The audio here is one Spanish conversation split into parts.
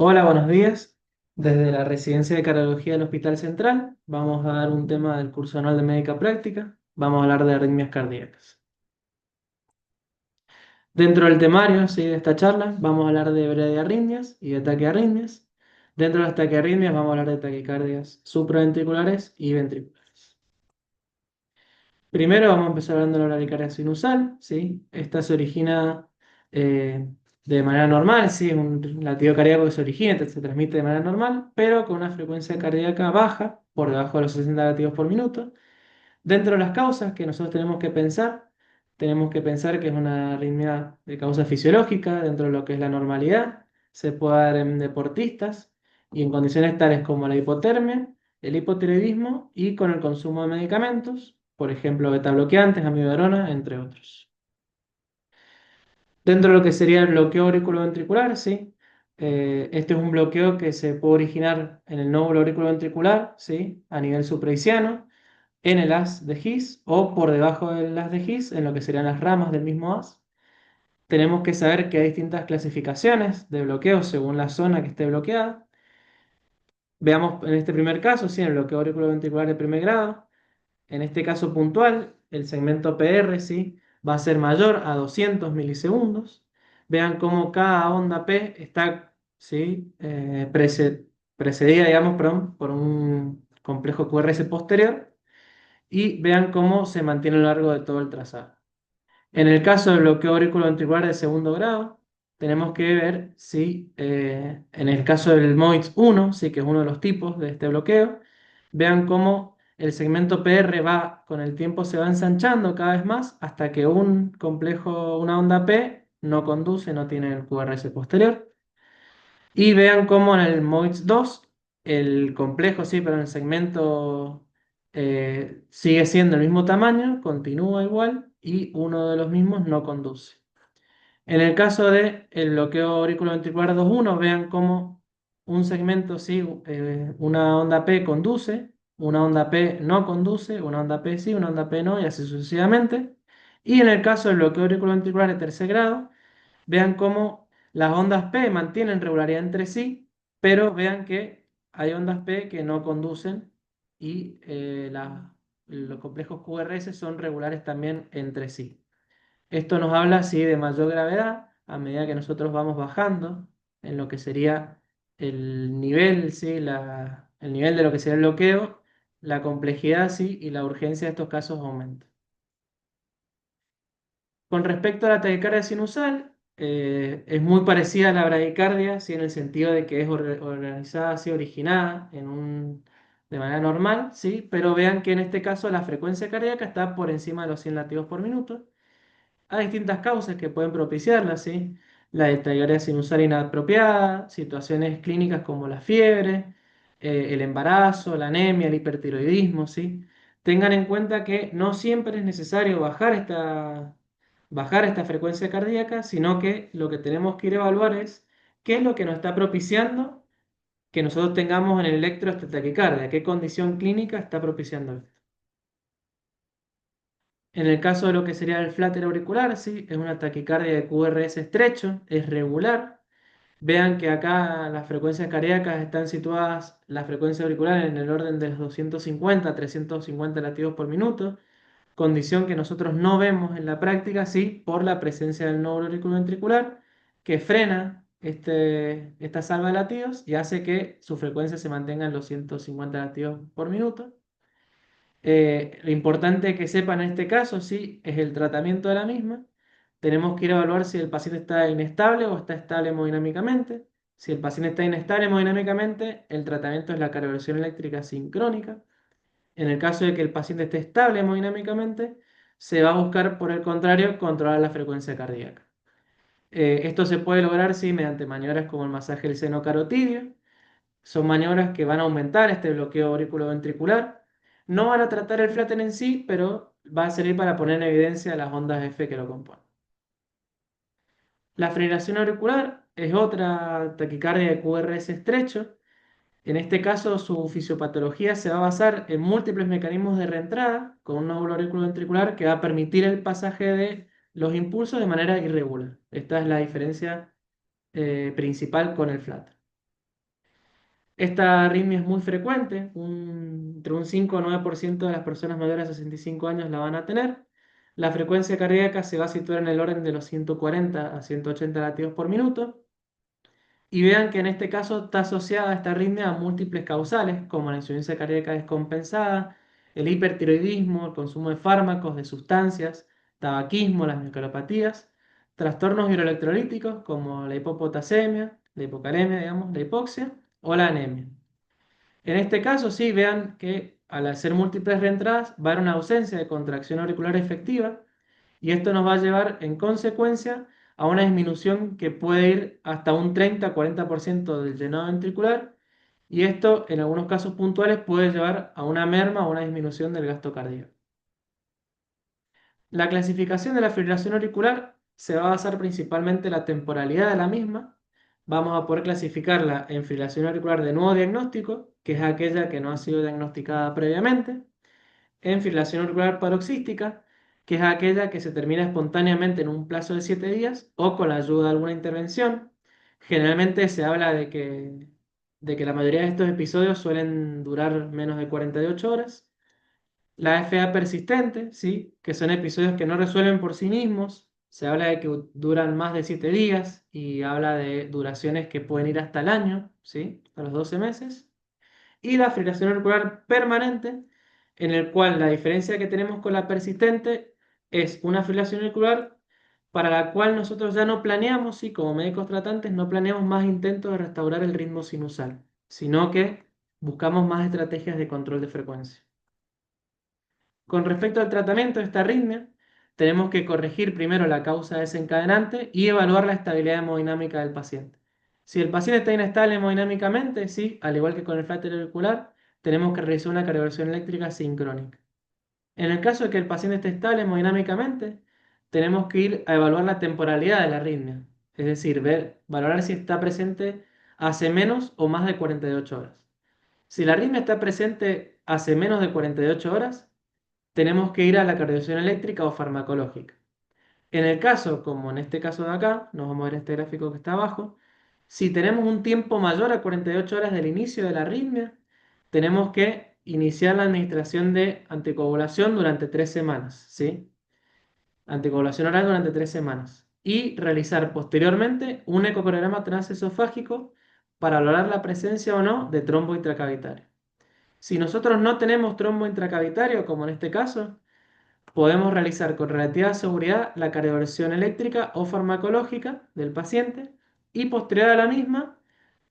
Hola, buenos días. Desde la Residencia de Cardiología del Hospital Central vamos a dar un tema del curso anual de Médica Práctica. Vamos a hablar de arritmias cardíacas. Dentro del temario, sí, de esta charla, vamos a hablar de bradiarritmias y de taquiarritmias. Dentro de las taquiarritmias vamos a hablar de taquicardias supraventriculares y ventriculares. Primero vamos a empezar hablando de la bradicardia sinusal, ¿sí? Esta se origina eh, de manera normal, ¿sí? Un latido cardíaco que se origina, se transmite de manera normal, pero con una frecuencia cardíaca baja, por debajo de los 60 latidos por minuto. Dentro de las causas que nosotros tenemos que pensar que es una arritmia de causa fisiológica, dentro de lo que es la normalidad. Se puede dar en deportistas y en condiciones tales como la hipotermia, el hipotiroidismo y con el consumo de medicamentos, por ejemplo, beta bloqueantes, amiodarona, entre otros. Dentro de lo que sería el bloqueo auriculoventricular, sí. Este es un bloqueo que se puede originar en el nódulo auriculoventricular, sí, a nivel supraiciano, en el haz de His o por debajo del haz de His, en lo que serían las ramas del mismo haz. Tenemos que saber que hay distintas clasificaciones de bloqueo según la zona que esté bloqueada. Veamos en este primer caso, sí, el bloqueo auriculoventricular de primer grado. En este caso puntual, el segmento PR, ¿sí? Va a ser mayor a 200 milisegundos. Vean cómo cada onda P está, ¿sí? Precedida, digamos, perdón, por un complejo QRS posterior. Y vean cómo se mantiene a lo largo de todo el trazado. En el caso del bloqueo auriculoventricular de segundo grado, tenemos que ver si en el caso del MOITS 1, sí que es uno de los tipos de este bloqueo, vean cómo el segmento PR va, con el tiempo se va ensanchando cada vez más hasta que un complejo, una onda P, no conduce, no tiene el QRS posterior. Y vean cómo en el MOITS 2, el complejo, sí, pero en el segmento sigue siendo el mismo tamaño, continúa igual y uno de los mismos no conduce. En el caso del bloqueo auriculoventricular 2.1, vean cómo un segmento, sí, una onda P conduce, una onda P no conduce, una onda P sí, una onda P no, y así sucesivamente. Y en el caso del bloqueo auriculoventricular de tercer grado, vean cómo las ondas P mantienen regularidad entre sí, pero vean que hay ondas P que no conducen y los complejos QRS son regulares también entre sí. Esto nos habla, sí, de mayor gravedad a medida que nosotros vamos bajando en lo que sería el nivel, sí, el nivel de lo que sería el bloqueo, la complejidad, sí, y la urgencia de estos casos aumenta. Con respecto a la taquicardia sinusal, es muy parecida a la bradicardia, ¿sí? En el sentido de que es organizada, así, originada de manera normal, ¿sí? Pero vean que en este caso la frecuencia cardíaca está por encima de los 100 latidos por minuto. Hay distintas causas que pueden propiciarla, ¿sí? La taquicardia sinusal inapropiada, situaciones clínicas como la fiebre, el embarazo, la anemia, el hipertiroidismo, ¿sí? Tengan en cuenta que no siempre es necesario bajar esta frecuencia cardíaca, sino que lo que tenemos que ir a evaluar es qué es lo que nos está propiciando que nosotros tengamos en el electro esta taquicardia, qué condición clínica está propiciando esto. En el caso de lo que sería el flutter auricular, sí, es una taquicardia de QRS estrecho, es regular. Vean que acá las frecuencias cardíacas están situadas, la frecuencia auricular en el orden de los 250 a 350 latidos por minuto, condición que nosotros no vemos en la práctica, sí, por la presencia del nódulo auriculoventricular, que frena esta salva de latidos y hace que su frecuencia se mantenga en los 150 latidos por minuto. Lo importante que sepan en este caso, sí, es el tratamiento de la misma. Tenemos que ir a evaluar si el paciente está inestable o está estable hemodinámicamente. Si el paciente está inestable hemodinámicamente, el tratamiento es la cardioversión eléctrica sincrónica. En el caso de que el paciente esté estable hemodinámicamente, se va a buscar, por el contrario, controlar la frecuencia cardíaca. Esto se puede lograr, sí, mediante maniobras como el masaje del seno carotidio. Son maniobras que van a aumentar este bloqueo auriculoventricular. No van a tratar el flatten en sí, pero va a servir para poner en evidencia las ondas F que lo componen. La fibrilación auricular es otra taquicardia de QRS estrecho. En este caso, su fisiopatología se va a basar en múltiples mecanismos de reentrada con un nódulo auriculoventricular que va a permitir el pasaje de los impulsos de manera irregular. Esta es la diferencia principal con el flutter. Esta arritmia es muy frecuente, entre un 5 o 9% de las personas mayores de 65 años la van a tener. La frecuencia cardíaca se va a situar en el orden de los 140 a 180 latidos por minuto. Y vean que en este caso está asociada esta arritmia a múltiples causales, como la insuficiencia cardíaca descompensada, el hipertiroidismo, el consumo de fármacos, de sustancias, tabaquismo, las miocardiopatía, trastornos hidroelectrolíticos como la hipopotasemia, la hipocalemia, digamos, la hipoxia o la anemia. En este caso, sí, vean que al hacer múltiples reentradas va a haber una ausencia de contracción auricular efectiva y esto nos va a llevar en consecuencia a una disminución que puede ir hasta un 30-40% del llenado ventricular y esto en algunos casos puntuales puede llevar a una merma o una disminución del gasto cardíaco. La clasificación de la fibrilación auricular se va a basar principalmente en la temporalidad de la misma. Vamos a poder clasificarla en fibrilación auricular de nuevo diagnóstico, que es aquella que no ha sido diagnosticada previamente, en fibrilación auricular paroxística, que es aquella que se termina espontáneamente en un plazo de 7 días o con la ayuda de alguna intervención. Generalmente se habla de que la mayoría de estos episodios suelen durar menos de 48 horas. La FA persistente, ¿sí? Que son episodios que no resuelven por sí mismos. Se habla de que duran más de 7 días y habla de duraciones que pueden ir hasta el año, ¿sí? A los 12 meses. Y la fibrilación auricular permanente, en el cual la diferencia que tenemos con la persistente es una fibrilación auricular para la cual nosotros ya no planeamos, ¿sí? Como médicos tratantes, no planeamos más intentos de restaurar el ritmo sinusal, sino que buscamos más estrategias de control de frecuencia. Con respecto al tratamiento de esta arritmia, tenemos que corregir primero la causa desencadenante y evaluar la estabilidad hemodinámica del paciente. Si el paciente está inestable hemodinámicamente, sí, al igual que con el flutter auricular, tenemos que realizar una cardioversión eléctrica sincrónica. En el caso de que el paciente esté estable hemodinámicamente, tenemos que ir a evaluar la temporalidad de la arritmia, es decir, valorar si está presente hace menos o más de 48 horas. Si la arritmia está presente hace menos de 48 horas, tenemos que ir a la cardiovisión eléctrica o farmacológica. En el caso, como en este caso de acá, nos vamos a ver este gráfico que está abajo, si tenemos un tiempo mayor a 48 horas del inicio de la arritmia, tenemos que iniciar la administración de anticoagulación durante 3 semanas, ¿sí? Anticoagulación oral durante 3 semanas. Y realizar posteriormente un ecocardiograma transesofágico para valorar la presencia o no de trombo intracavitario. Si nosotros no tenemos trombo intracavitario, como en este caso, podemos realizar con relativa seguridad la cardioversión eléctrica o farmacológica del paciente y posterior a la misma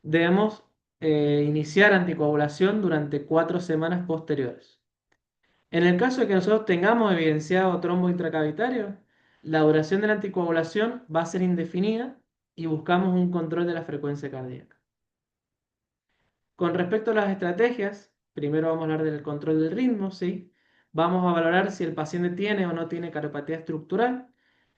debemos iniciar anticoagulación durante 4 semanas posteriores. En el caso de que nosotros tengamos evidenciado trombo intracavitario, la duración de la anticoagulación va a ser indefinida y buscamos un control de la frecuencia cardíaca. Con respecto a las estrategias, primero vamos a hablar del control del ritmo, ¿sí? Vamos a valorar si el paciente tiene o no tiene cardiopatía estructural.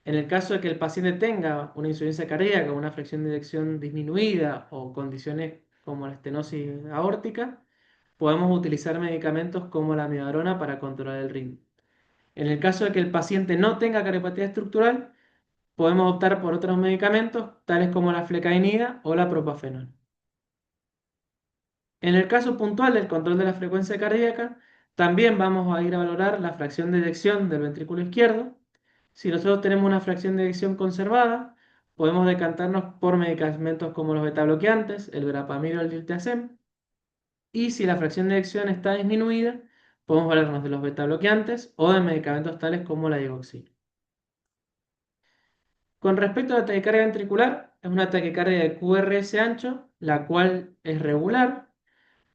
En el caso de que el paciente tenga una insuficiencia cardíaca, una fracción de eyección disminuida o condiciones como la estenosis aórtica, podemos utilizar medicamentos como la amiodarona para controlar el ritmo. En el caso de que el paciente no tenga cardiopatía estructural, podemos optar por otros medicamentos, tales como la flecainida o la propafenol. En el caso puntual del control de la frecuencia cardíaca, también vamos a ir a valorar la fracción de eyección del ventrículo izquierdo. Si nosotros tenemos una fracción de eyección conservada, podemos decantarnos por medicamentos como los betabloqueantes, el verapamil o el diltiazem. Y si la fracción de eyección está disminuida, podemos valernos de los betabloqueantes o de medicamentos tales como la digoxina. Con respecto a la taquicardia ventricular, es una taquicardia de QRS ancho, la cual es regular.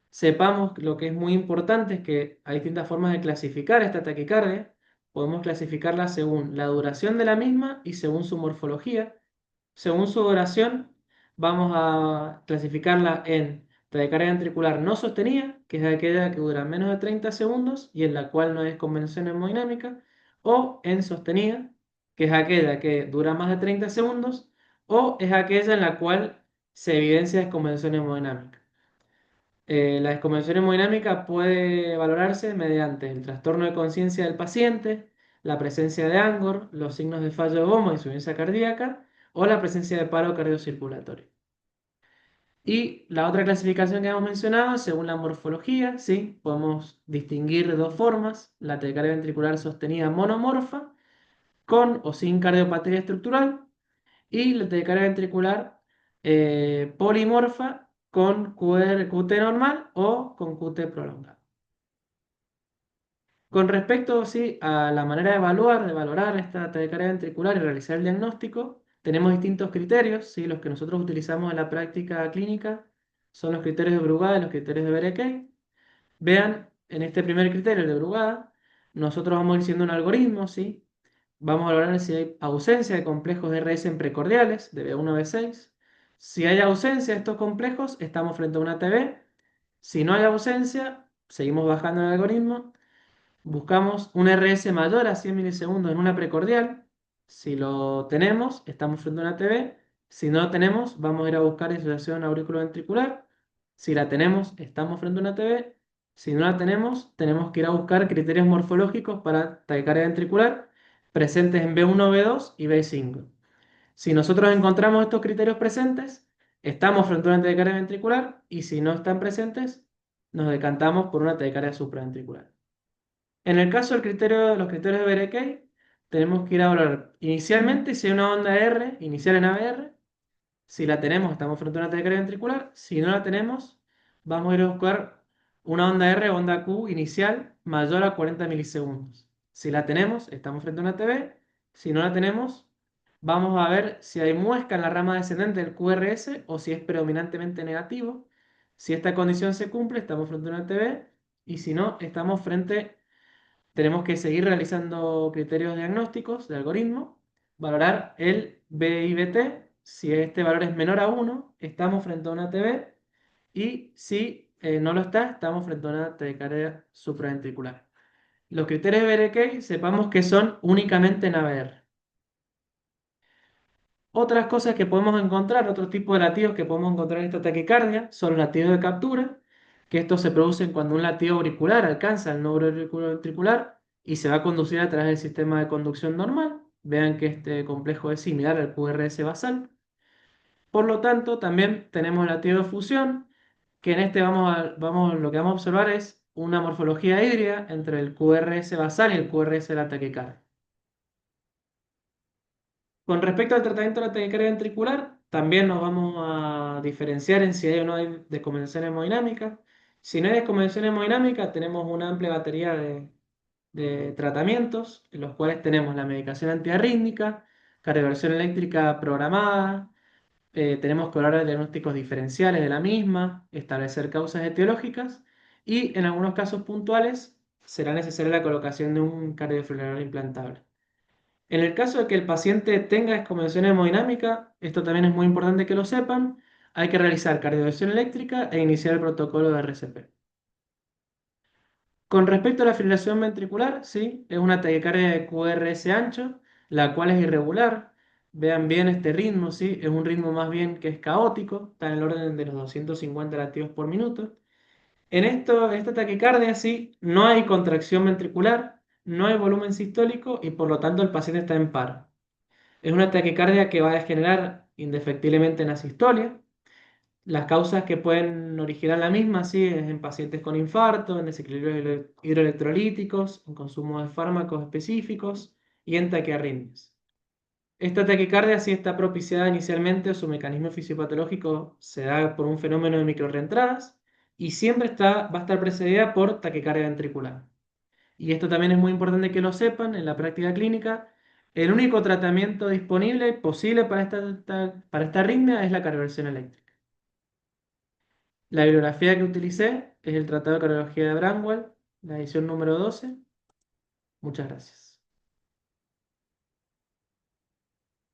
Sepamos que lo que es muy importante es que hay distintas formas de clasificar esta taquicardia. Podemos clasificarla según la duración de la misma y según su morfología. Según su duración, vamos a clasificarla en taquicardia ventricular no sostenida, que es aquella que dura menos de 30 segundos y en la cual no hay descompensación hemodinámica, o en sostenida, que es aquella que dura más de 30 segundos, o es aquella en la cual se evidencia descompensación hemodinámica. La descompensación hemodinámica puede valorarse mediante el trastorno de conciencia del paciente, la presencia de Angor, los signos de fallo de Bomo y insuficiencia cardíaca o la presencia de paro cardiocirculatorio. Y la otra clasificación que hemos mencionado, según la morfología, ¿sí? Podemos distinguir de dos formas: la taquicardia ventricular sostenida monomorfa, con o sin cardiopatía estructural, y la taquicardia ventricular polimorfa, con QT normal o con QT prolongado. Con respecto, sí, a la manera de evaluar, de valorar esta taquicardia ventricular y realizar el diagnóstico, tenemos distintos criterios, ¿sí? Los que nosotros utilizamos en la práctica clínica son los criterios de Brugada y los criterios de Berekay. Vean, en este primer criterio, el de Brugada, nosotros vamos a ir haciendo un algoritmo, ¿sí? Vamos a valorar si hay ausencia de complejos RS en precordiales, de B1 a B6. Si hay ausencia de estos complejos, estamos frente a una TB. Si no hay ausencia, seguimos bajando el algoritmo. Buscamos un RS mayor a 100 milisegundos en una precordial. Si lo tenemos, estamos frente a una TB. Si no lo tenemos, vamos a ir a buscar disociación auriculoventricular. Si la tenemos, estamos frente a una TB. Si no la tenemos, tenemos que ir a buscar criterios morfológicos para taquicardia ventricular presentes en B1, B2 y B5. Si nosotros encontramos estos criterios presentes, estamos frente a una taquicardia ventricular, y si no están presentes, nos decantamos por una taquicardia supraventricular. En el caso del criterio, los criterios de Berekay, tenemos que ir a valorar inicialmente si hay una onda R inicial en ABR. Si la tenemos, estamos frente a una taquicardia ventricular. Si no la tenemos, vamos a ir a buscar una onda R o onda Q inicial mayor a 40 milisegundos. Si la tenemos, estamos frente a una TB. Si no la tenemos, vamos a ver si hay muesca en la rama descendente del QRS o si es predominantemente negativo. Si esta condición se cumple, estamos frente a una TB. Y si no, tenemos que seguir realizando criterios diagnósticos de algoritmo, valorar el BIBT. Si este valor es menor a 1, estamos frente a una TB, y si no lo está, estamos frente a una taquicardia supraventricular. Los criterios de Berekay, sepamos que son únicamente en ABR. Otras cosas que podemos encontrar, otro tipo de latidos que podemos encontrar en esta taquicardia, son los latidos de captura, que estos se producen cuando un latido auricular alcanza el nódulo auriculoventricular y se va a conducir a través del sistema de conducción normal. Vean que este complejo es similar al QRS basal. Por lo tanto, también tenemos el latido de fusión, que en este lo que vamos a observar es una morfología híbrida entre el QRS basal y el QRS de la taquicardia. Con respecto al tratamiento de la taquicardia ventricular, también nos vamos a diferenciar en si hay o no hay descompensación hemodinámica. Si no hay descompensación hemodinámica, tenemos una amplia batería de tratamientos, en los cuales tenemos la medicación antiarrítmica, cardioversión eléctrica programada, tenemos que hablar de diagnósticos diferenciales de la misma, establecer causas etiológicas, y en algunos casos puntuales será necesaria la colocación de un cardiofibrilador implantable. En el caso de que el paciente tenga descompensación hemodinámica, esto también es muy importante que lo sepan, hay que realizar cardioversión eléctrica e iniciar el protocolo de RCP. Con respecto a la fibrilación ventricular, sí, es una taquicardia de QRS ancho, la cual es irregular. Vean bien este ritmo, sí, es un ritmo más bien que es caótico, está en el orden de los 250 latidos por minuto. En esta taquicardia, sí, no hay contracción ventricular, no hay volumen sistólico y por lo tanto el paciente está en paro. Es una taquicardia que va a degenerar indefectiblemente en asistolia. Las causas que pueden originar la misma, sí, es en pacientes con infarto, en desequilibrios hidroelectrolíticos, en consumo de fármacos específicos y en taquiarritmias. Esta taquicardia sí está propiciada inicialmente, o su mecanismo fisiopatológico se da por un fenómeno de microrreentradas, y siempre va a estar precedida por taquicardia ventricular. Y esto también es muy importante que lo sepan en la práctica clínica. El único tratamiento disponible posible para esta arritmia es la cardioversión eléctrica. La bibliografía que utilicé es el Tratado de Cardiología de Bramwell, la edición número 12. Muchas gracias.